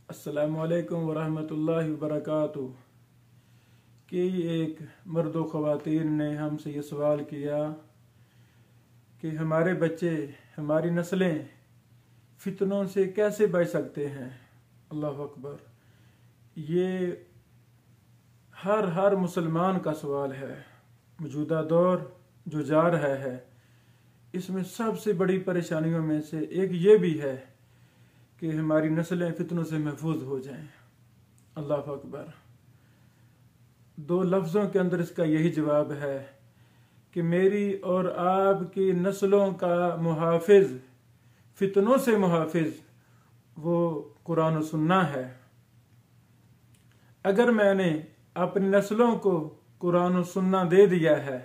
अस्सलामुअलैकुम वरहमतुल्लाहि वबरकातुहू। कि एक मर्द व ख़वातीन ने हमसे ये सवाल किया कि हमारे बच्चे, हमारी नस्लें फितनों से कैसे बच सकते हैं। अल्लाह अकबर। ये हर मुसलमान का सवाल है। मौजूदा दौर जो जा रहा है, इसमें सबसे बड़ी परेशानियों में से एक ये भी है कि हमारी नस्लें फितनों से महफूज हो जाएं। अल्लाह अकबर। दो लफ्ज़ों के अंदर इसका यही जवाब है कि मेरी और आपकी नस्लों का मुहाफिज, फितनों से मुहाफिज वो कुरान और सुन्ना है। अगर मैंने अपनी नस्लों को कुरान और सुन्ना दे दिया है,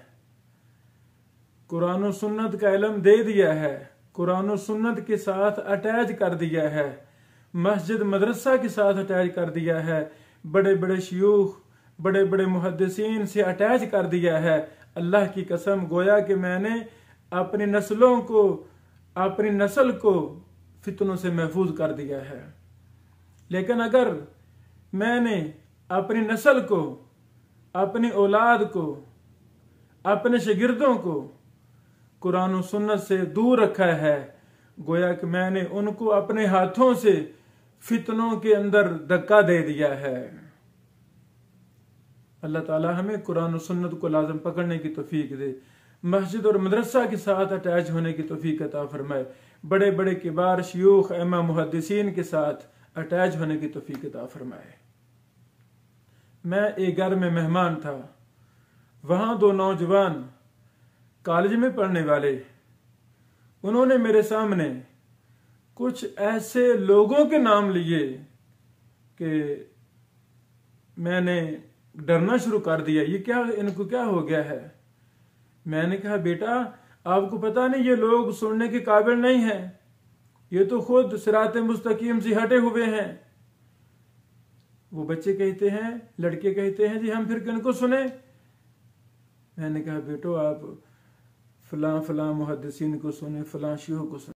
कुरान और सुन्नत का इल्म दे दिया है, कुरान और सुन्नत के साथ अटैच कर दिया है, मस्जिद मदरसा के साथ अटैच कर दिया है, बड़े बड़े शयूख, बड़े बड़े मुहद्दिसीन से अटैच कर दिया है, अल्लाह की कसम गोया कि मैंने अपनी नस्लों को, अपनी नस्ल को फितनों से महफूज कर दिया है। लेकिन अगर मैंने अपनी नस्ल को, अपनी औलाद को, अपने शागिर्दों को कुरान और सुन्नत से दूर रखा है, गोया कि मैंने उनको अपने हाथों से फितनों के अंदर धक्का दे दिया है। अल्लाह ताला हमें कुरान और सुन्नत को लाज़िम पकड़ने की तौफीक दे, मस्जिद और मदरसा के साथ अटैच होने की तौफीक अता फरमाए, बड़े बड़े किबार शयूख इमाम मुहद्दिसीन के साथ अटैच होने की तौफीक अता फरमाए। मैं एक घर में मेहमान था। वहां दो नौजवान कॉलेज में पढ़ने वाले, उन्होंने मेरे सामने कुछ ऐसे लोगों के नाम लिए कि मैंने डरना शुरू कर दिया। ये क्या, इनको क्या हो गया है। मैंने कहा बेटा आपको पता नहीं ये लोग सुनने के काबिल नहीं हैं, ये तो खुद सिराते मुस्तकीम से हटे हुए हैं। वो बच्चे कहते हैं, लड़के कहते हैं जी हम फिर किनको सुने। मैंने कहा बेटो आप फलां फलां मुहद्दिसीन को सुने, फलां शयूख को सुने।